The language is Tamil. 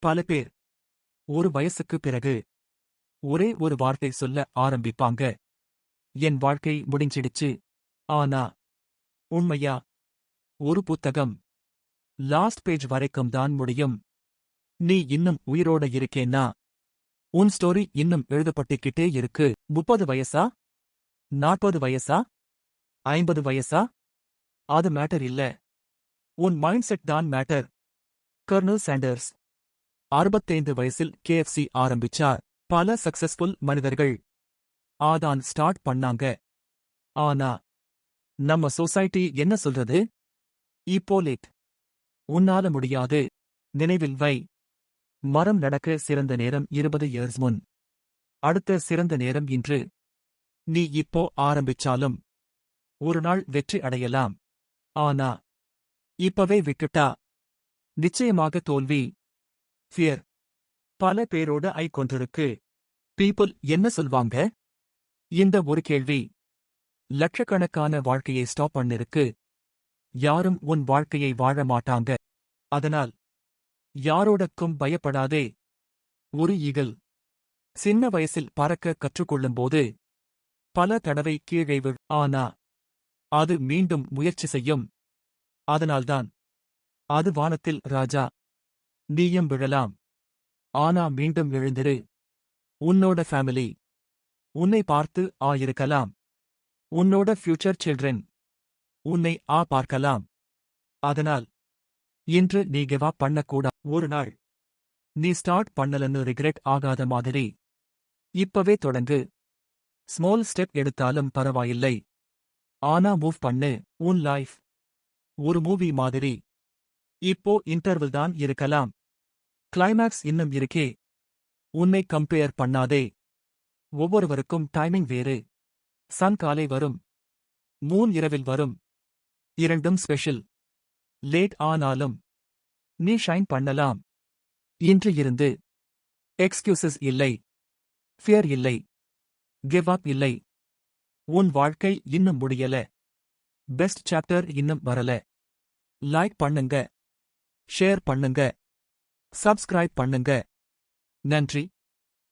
பல பேர் ஒரு வயசுக்கு பிறகு ஒரே ஒரு வார்த்தை சொல்ல ஆரம்பிப்பாங்க. என் வாழ்க்கை முடிஞ்சிடுச்சு. ஆனா உண்மையா? ஒரு புத்தகம் லாஸ்ட் பேஜ் வரைக்கும் தான் முடியும். நீ இன்னும் உயிரோட இருக்கேன்னா உன் ஸ்டோரி இன்னும் எழுதப்பட்டுக்கிட்டே இருக்கு. 30 வயசா? 40 வயசா? 50 வயசா? அது மேட்டர் இல்ல. உன் மைண்ட் செட் தான் மேட்டர். கர்னல் சாண்டர்ஸ் 65 வயசில் KFC ஆரம்பிச்சார். பல சக்சஸ்ஃபுல் மனிதர்கள் ஆதான் ஸ்டார்ட் பண்ணாங்க. ஆனா நம்ம சொசைட்டி என்ன சொல்றது? இப்போ லேட். உன்னால முடியாது. நினைவில் வை. மரம் நடக்க சிறந்த நேரம் 20 இயர்ஸ் முன். அடுத்த சிறந்த நேரம் இன்று. நீ இப்போ ஆரம்பிச்சாலும் ஒரு நாள் வெற்றி அடையலாம். ஆனா இப்பவே விட்டுட்டா நிச்சயமாக தோல்வி. ஃபியர் பல பேரோட கொண்டிருக்கு. பீப்புள் என்ன சொல்வாங்க? இந்த ஒரு கேள்வி லட்சக்கணக்கான வாழ்க்கையை ஸ்டாப் பண்ணிருக்கு. யாரும் உன் வாழ்க்கையை வாழ மாட்டாங்க. அதனால் யாரோடக்கும் பயப்படாதே. ஒரு ஈகிள் சின்ன வயசில் பறக்க கற்றுக்கொள்ளும்போது பல தடவை கீழே ஆனா அது மீண்டும் முயற்சி செய்யும். அதனால்தான் அது வானத்தில் ராஜா. நீயும் விழலாம். ஆனா மீண்டும் எழுந்திரு. உன்னோட ஃபேமிலி உன்னை பார்த்து இருக்கலாம். உன்னோட ஃபியூச்சர் சில்ட்ரன் உன்னை பார்க்கலாம். அதனால் இன்று நீ கிவ் அப் பண்ணக்கூடா. ஒரு நாள் நீ ஸ்டார்ட் பண்ணலன்னு ரிக்ரெட் ஆகாத மாதிரி இப்பவே தொடங்கு. ஸ்மால் ஸ்டெப் எடுத்தாலும் பரவாயில்லை. ஆனா மூவ் பண்ணு. உன் லைஃப் ஒரு மூவி மாதிரி. இப்போ இன்டர்வல் தான் இருக்கலாம். கிளைமேக்ஸ் இன்னும் இருக்கே. உன்னை கம்பேர் பண்ணாதே. ஒவ்வொருவருக்கும் டைமிங் வேறு. சன் காலை வரும். மூன் இரவில் வரும். இரண்டும் ஸ்பெஷல். லேட் ஆனாலும் நீ ஷைன் பண்ணலாம். இன்று இருந்து எக்ஸ்கியூசஸ் இல்லை. ஃபியர் இல்லை. கிவ் அப் இல்லை. உன் வாழ்க்கை இன்னும் முடியல. பெஸ்ட் சாப்டர் இன்னும் வரல. லைக் பண்ணுங்க. ஷேர் பண்ணுங்க. சப்ஸ்கிரைப் பண்ணுங்க. நன்றி.